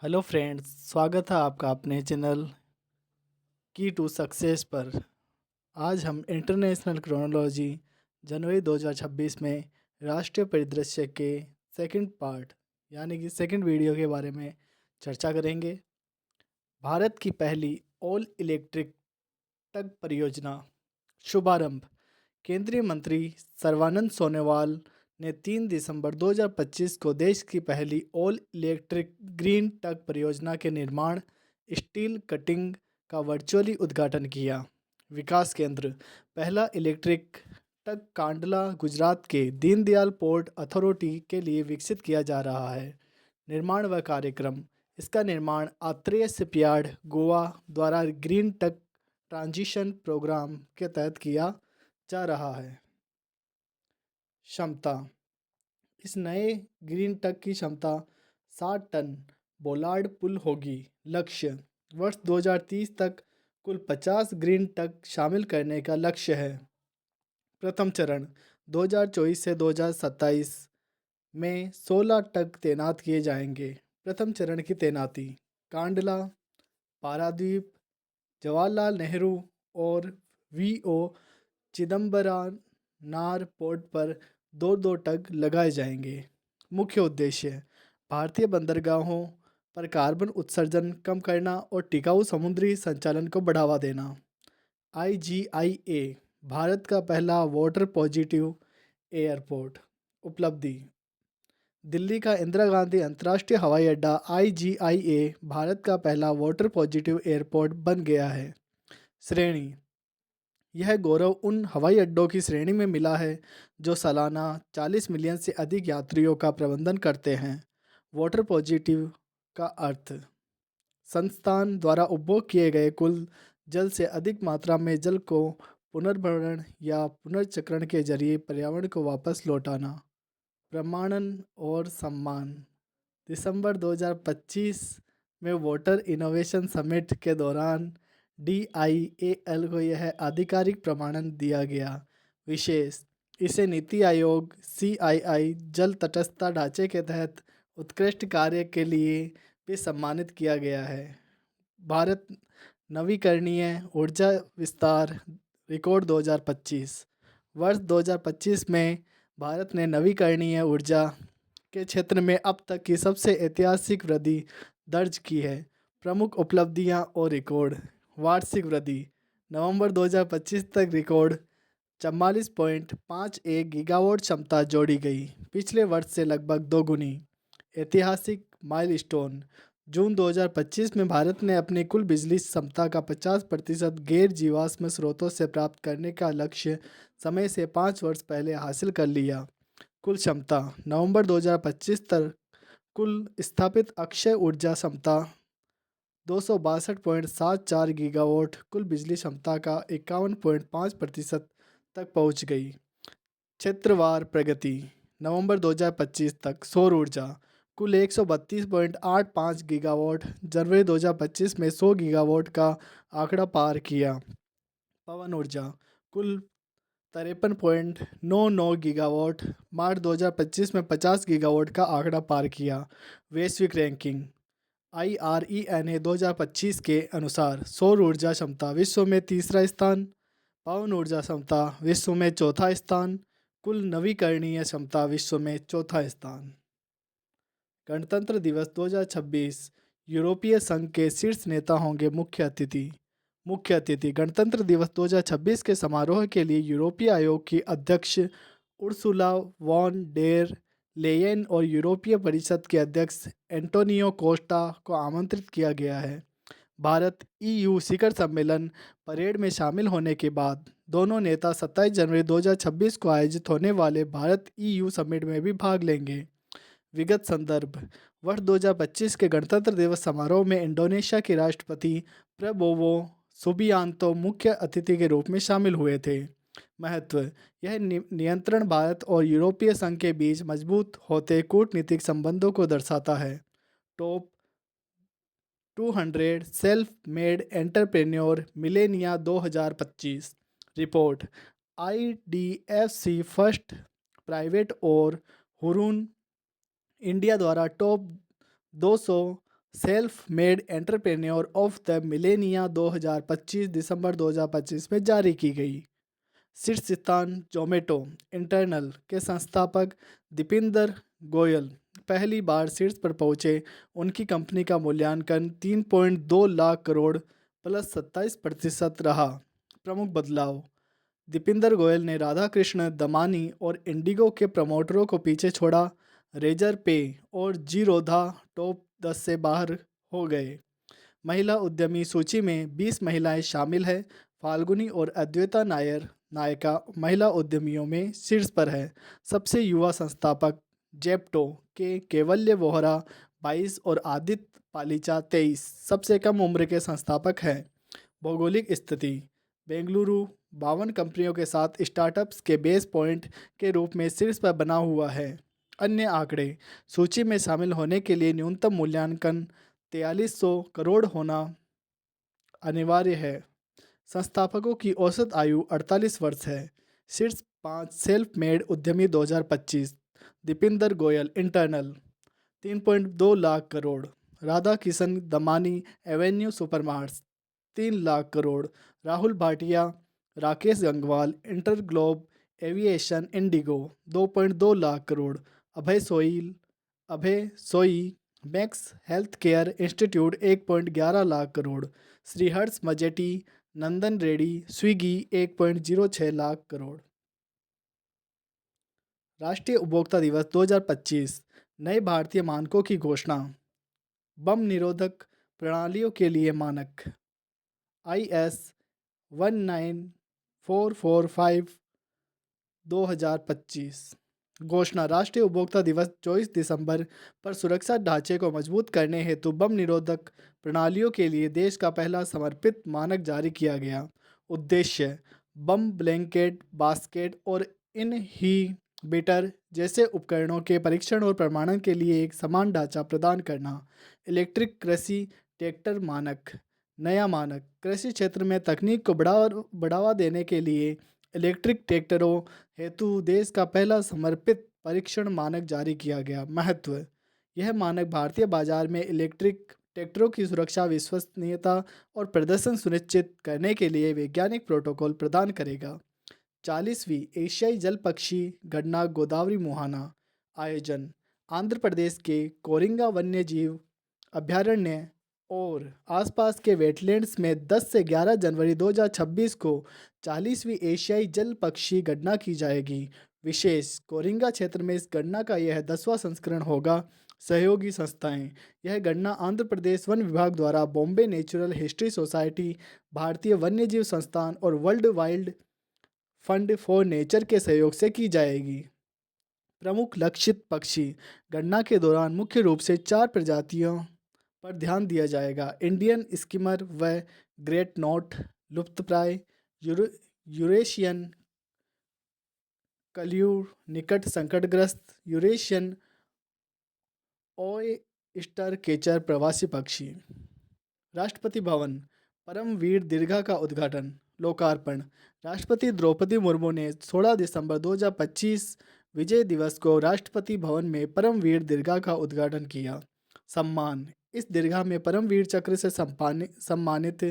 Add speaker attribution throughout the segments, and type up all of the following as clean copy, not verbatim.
Speaker 1: Hello friends, स्वागत है आपका अपने चैनल की टू सक्सेस पर। आज हम इंटरनेशनल क्रोनोलॉजी जनवरी 2026 में राष्ट्रीय परिदृश्य के सेकंड पार्ट यानी कि सेकंड वीडियो के बारे में चर्चा करेंगे। भारत की पहली ऑल इलेक्ट्रिक ट्रक परियोजना शुभारंभ। केंद्रीय मंत्री सर्बानंद सोनोवाल ने 3 दिसंबर 2025 को देश की पहली ऑल इलेक्ट्रिक ग्रीन ट्रक परियोजना के निर्माण स्टील कटिंग का वर्चुअली उद्घाटन किया। विकास केंद्र। पहला इलेक्ट्रिक ट्रक कांडला गुजरात के दीनदयाल पोर्ट अथॉरिटी के लिए विकसित किया जा रहा है। निर्माण व कार्यक्रम। इसका निर्माण आत्रेय शिपयार्ड गोवा द्वारा ग्रीन ट्रक ट्रांजिशन प्रोग्राम के तहत किया जा रहा है। क्षमता। इस नए ग्रीन ट्रक की क्षमता 60 टन बोलार्ड पुल होगी। लक्ष्य। वर्ष 2030 तक कुल 50 ग्रीन ट्रक शामिल करने का लक्ष्य है। प्रथम चरण 2024 से 2027 में 16 ट्रक तैनात किए जाएंगे। प्रथम चरण की तैनाती कांडला, पारादीप, जवाहरलाल नेहरू और वीओ चिदम्बरनार पोर्ट पर दो दो ट्रक लगाए जाएंगे। मुख्य उद्देश्य भारतीय बंदरगाहों पर कार्बन उत्सर्जन कम करना और टिकाऊ समुद्री संचालन को बढ़ावा देना। IGIA भारत का पहला वाटर पॉजिटिव एयरपोर्ट। उपलब्धि। दिल्ली का इंदिरा गांधी अंतर्राष्ट्रीय हवाई अड्डा IGIA भारत का पहला वाटर पॉजिटिव एयरपोर्ट बन गया है। श्रेणी। यह गौरव उन हवाई अड्डों की श्रेणी में मिला है जो सालाना 40 मिलियन से अधिक यात्रियों का प्रबंधन करते हैं। वाटर पॉजिटिव का अर्थ संस्थान द्वारा उपभोग किए गए कुल जल से अधिक मात्रा में जल को पुनर्भरण या पुनर्चक्रण के जरिए पर्यावरण को वापस लौटाना। प्रमाणन और सम्मान। दिसंबर 2025 में वाटर इनोवेशन समिट के दौरान DIAL को यह आधिकारिक प्रमाणन दिया गया। विशेष। इसे नीति आयोग CII जल तटस्थता ढांचे के तहत उत्कृष्ट कार्य के लिए भी सम्मानित किया गया है। भारत नवीकरणीय ऊर्जा विस्तार रिकॉर्ड 2025। वर्ष 2025 में भारत ने नवीकरणीय ऊर्जा के क्षेत्र में अब तक की सबसे ऐतिहासिक वृद्धि दर्ज की है। प्रमुख उपलब्धियां और रिकॉर्ड। वार्षिक वृद्धि नवंबर 2025 तक रिकॉर्ड 44.51 गीगावाट क्षमता जोड़ी गई, पिछले वर्ष से लगभग दोगुनी। ऐतिहासिक माइलस्टोन। जून 2025 में भारत ने अपनी कुल बिजली क्षमता का 50% गैर जीवाश्म स्रोतों से प्राप्त करने का लक्ष्य समय से 5 वर्ष पहले हासिल कर लिया। कुल क्षमता नवंबर 2025 तक कुल स्थापित अक्षय ऊर्जा क्षमता 262.74 गीगावाट कुल बिजली क्षमता का 51.5% तक पहुंच गई। क्षेत्रवार प्रगति। नवंबर 2025 तक सौर ऊर्जा कुल 132.85 गीगावाट, जनवरी 2025 में 100 गीगावाट का आंकड़ा पार किया। पवन ऊर्जा कुल 53.99 गीगावाट, मार्च 2025 में 50 गीगावाट का आंकड़ा पार किया। वैश्विक रैंकिंग। IRENA 2025 के अनुसार सौर ऊर्जा क्षमता विश्व में तीसरा स्थान, पवन ऊर्जा क्षमता विश्व में चौथा स्थान, कुल नवीकरणीय क्षमता विश्व में चौथा स्थान। गणतंत्र दिवस 2026 यूरोपीय संघ के शीर्ष नेता होंगे मुख्य अतिथि। मुख्य अतिथि गणतंत्र दिवस 2026 के समारोह के लिए यूरोपीय आयोग की अध्यक्ष उर्सुला वॉन डेर लेयन और यूरोपीय परिषद के अध्यक्ष एंटोनियो कोस्टा को आमंत्रित किया गया है। भारत EU शिखर सम्मेलन परेड में शामिल होने के बाद दोनों नेता 27 जनवरी 2026 को आयोजित होने वाले भारत EU समिट में भी भाग लेंगे। विगत संदर्भ। वर्ष 2025 के गणतंत्र दिवस समारोह में इंडोनेशिया के राष्ट्रपति प्रबोवो सुबियांतो मुख्य अतिथि के रूप में शामिल हुए थे। महत्व। यह नियंत्रण भारत और यूरोपीय संघ के बीच मजबूत होते कूटनीतिक संबंधों को दर्शाता है। Top 200 self made entrepreneur millennia 2025 report. IDFC first private और हुरून इंडिया द्वारा top 200 self made entrepreneur of the millennia 2025 दिसंबर 2025 में जारी की गई। शीर्ष स्थान जोमेटो इंटरनल के संस्थापक दीपिंदर गोयल पहली बार शीर्ष पर पहुंचे। उनकी कंपनी का मूल्यांकन 3.2 लाख करोड़ प्लस 27% रहा। प्रमुख बदलाव: दीपिंदर गोयल ने राधाकृष्ण दमानी और इंडिगो के प्रमोटरों को पीछे छोड़ा। रेजर पे और जीरोधा टॉप 10 से बाहर हो गए। महिला उद्यमी सूची में 20 महिलाएं शामिल हैं। फाल्गुनी और अद्वैता नायर नायका महिला उद्यमियों में शीर्ष पर है। सबसे युवा संस्थापक जेप्टो के केवल्य वोहरा 22 और आदित्य पालीचा 23 सबसे कम उम्र के संस्थापक हैं। भौगोलिक स्थिति: बेंगलुरु 52 कंपनियों के साथ स्टार्टअप्स के बेस पॉइंट के रूप में शीर्ष पर बना हुआ है। अन्य आंकड़े: सूची में शामिल होने के लिए न्यूनतम मूल्यांकन 4300 करोड़ होना अनिवार्य है। संस्थापकों की औसत आयु 48 वर्ष है। शीर्ष 5 सेल्फ मेड उद्यमी 2025: Deepinder Goyal Eternal 3.2 lakh crore, Radha Kishan Damani Avenue Supermarts 3 lakh crore, Rahul Bhatia Rakesh Gangwal InterGlobe Aviation IndiGo 2.2 lakh crore, Abhay Soi Max health care institute 1.11 lakh crore, Sriharsha Majety Nandan Reddy Swiggy 1.06 lakh crore. राष्ट्रीय उपभोक्ता दिवस 2025 नए भारतीय मानकों की घोषणा। बम निरोधक प्रणालियों के लिए मानक IS 19445 2025 घोषणा। राष्ट्रीय उपभोक्ता दिवस 24 दिसंबर पर सुरक्षा ढांचे को मजबूत करने हेतु बम निरोधक प्रणालियों के लिए देश का पहला समर्पित मानक जारी किया गया। उद्देश्य: बम ब्लैंकेट, बास्केट और इनहिबिटर जैसे उपकरणों के परीक्षण और प्रमाणन के लिए एक समान ढांचा प्रदान करना। इलेक्ट्रिक कृषि ट्रैक्टर मानक। नया मानक कृषि क्षेत्र में तकनीक को बढ़ावा देने के लिए इलेक्ट्रिक ट्रैक्टरों हेतु देश का पहला समर्पित परीक्षण मानक जारी किया गया। महत्व: यह मानक भारतीय बाजार में इलेक्ट्रिक ट्रैक्टरों की सुरक्षा, विश्वसनीयता और प्रदर्शन सुनिश्चित करने के लिए वैज्ञानिक प्रोटोकॉल प्रदान करेगा। 40वीं एशियाई जल पक्षी गणना गोदावरी मुहाना। आयोजन: आंध्र प्रदेश के कोरिंगा वन्य जीव अभयारण्य और आसपास के वेटलैंड्स में 10 से 11 जनवरी 2026 को 40वीं एशियाई जल पक्षी गणना की जाएगी। विशेष: कोरिंगा क्षेत्र में इस गणना का यह 10वां संस्करण होगा। सहयोगी संस्थाएं: यह गणना आंध्र प्रदेश वन विभाग द्वारा बॉम्बे नेचुरल हिस्ट्री सोसाइटी, भारतीय वन्यजीव संस्थान और world wild fund for nature के सहयोग से की जाएगी। प्रमुख लक्षित पक्षी गणना के दौरान मुख्य रूप से 4 प्रजातियों पर ध्यान दिया जाएगा: इंडियन स्किमर व ग्रेट नोट लुप्तप्राय, यूरेशियन कल्यूर निकट संकटग्रस्त, यूरेशियन ओयस्टर केचर प्रवासी पक्षी। राष्ट्रपति भवन परमवीर दीर्घा का उद्घाटन लोकार्पण। राष्ट्रपति द्रौपदी मुर्मू ने 16 दिसंबर 2025 विजय दिवस को राष्ट्रपति भवन में परमवीर दीर्घा का उद्घाटन किया। सम्मान: इस दीर्घा में परमवीर चक्र से सम्मानित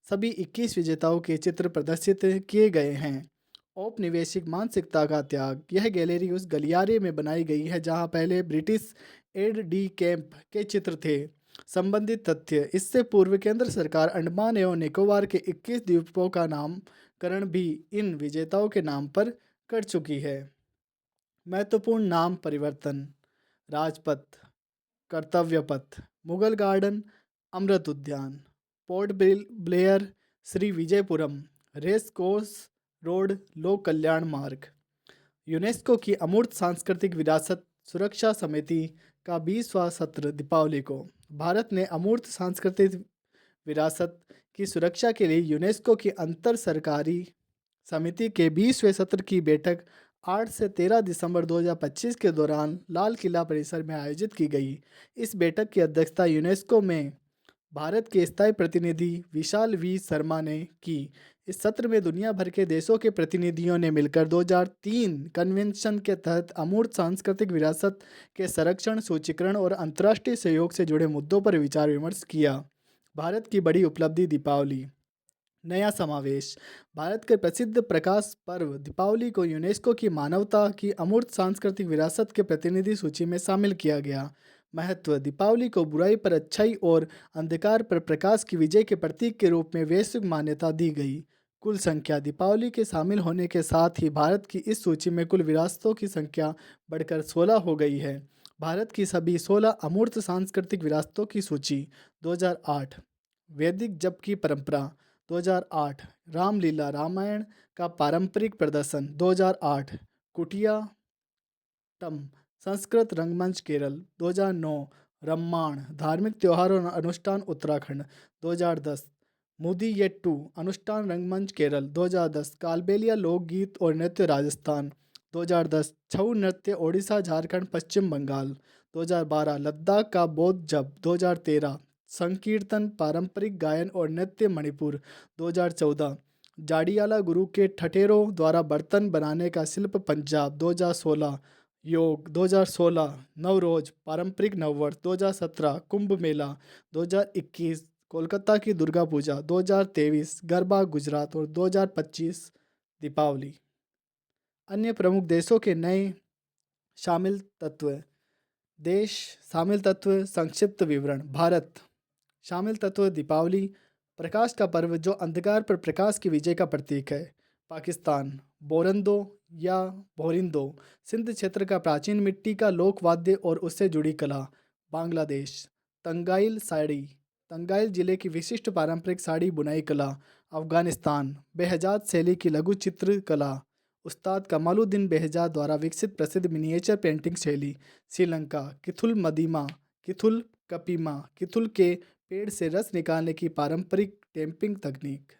Speaker 1: सभी 21 विजेताओं के चित्र प्रदर्शित किए गए हैं। औपनिवेशिक मानसिकता का त्याग: यह गैलरी उस गलियारे में बनाई गई है जहां पहले ब्रिटिश एड डी कैंप के चित्र थे। संबंधित तथ्य: इससे पूर्व केंद्र सरकार अंडमान एवं निकोबार के 21 द्वीपों का नामकरण भी इन विजेताओं के नाम पर कर चुकी है। महत्वपूर्ण नाम परिवर्तन: राजपथ, कर्तव्य पथ, Mughal Garden, Amrit Udyan, Port Blair, Shri Vijayapuram, Race Course Road, Lok Kalyan मार्ग। यूनेस्को की अमूर्त सांस्कृतिक विरासत सुरक्षा समिति का 20वां सत्र दीपावली को। भारत ने अमूर्त सांस्कृतिक विरासत की सुरक्षा के लिए यूनेस्को की अंतर सरकारी समिति के 20वें सत्र की बैठक 8 से 13 दिसंबर 2025 के दौरान लाल किला परिसर में आयोजित की गई। इस बैठक की अध्यक्षता यूनेस्को में भारत के स्थायी प्रतिनिधि विशाल वी शर्मा ने की। इस सत्र में दुनिया भर के देशों के प्रतिनिधियों ने मिलकर 2003 कन्वेंशन के तहत अमूर्त सांस्कृतिक विरासत के संरक्षण, सूचीकरण और अंतर्राष्ट्रीय सहयोग से जुड़े मुद्दों पर विचार विमर्श किया। भारत की बड़ी उपलब्धि दीपावली। नया समावेश। भारत के प्रसिद्ध प्रकाश पर्व दीपावली को यूनेस्को की मानवता की अमूर्त सांस्कृतिक विरासत के प्रतिनिधि सूची में शामिल किया गया। महत्व। दीपावली को बुराई पर अच्छाई और अंधकार पर प्रकाश की विजय के प्रतीक के रूप में वैश्विक मान्यता दी गई। कुल संख्या। दीपावली के शामिल होने के साथ ही भारत की इस सूची में कुल विरासतों की संख्या बढ़कर 16 हो गई है। भारत की सभी 16 अमूर्त सांस्कृतिक विरासतों की सूची। 2008 वैदिक जप की परंपरा। 2008 रामलीला रामायण का पारंपरिक प्रदर्शन। 2008 कुटियाट्टम संस्कृत रंगमंच केरल। 2009 रम्माण धार्मिक त्योहार और अनुष्ठान उत्तराखंड। 2010 मुदीयेट्टू अनुष्ठान रंगमंच केरल। 2010 कालबेलिया लोकगीत और नृत्य राजस्थान। 2010 छऊ नृत्य ओडिशा झारखंड पश्चिम बंगाल। 2012 लद्दाख का बौद्ध जप। 2013 संकीर्तन पारंपरिक गायन और नृत्य मणिपुर। 2014 जाडियाला गुरु के ठठेरों द्वारा बर्तन बनाने का शिल्प पंजाब। 2016 योग। 2016 नवरोज पारंपरिक नववर्ष। 2017 कुंभ मेला। 2021 कोलकाता की दुर्गा पूजा। 2023 गरबा गुजरात और 2025 दीपावली। अन्य प्रमुख देशों के नए शामिल तत्व। देश शामिल तत्व संक्षिप्त विवरण। भारत शामिल तत्व दीपावली प्रकाश का पर्व जो अंधकार पर प्रकाश की विजय का प्रतीक है। पाकिस्तान बोरंदो या बोरिंदो सिंध क्षेत्र का प्राचीन मिट्टी का लोक वाद्य और उससे जुड़ी कला। बांग्लादेश तंगाइल साड़ी तंगाइल जिले की विशिष्ट पारंपरिक साड़ी बुनाई कला। अफगानिस्तान बेहजाद शैली की लघु चित्र कला। उस्ताद कमालुद्दीन बेहजाद द्वारा विकसित प्रसिद्ध मिनिएचर पेंटिंग शैली। श्रीलंका किथुल मदीमा किथुल कपीमा किथुल के पेड़ से रस निकालने की पारंपरिक टेम्पिंग तकनीक।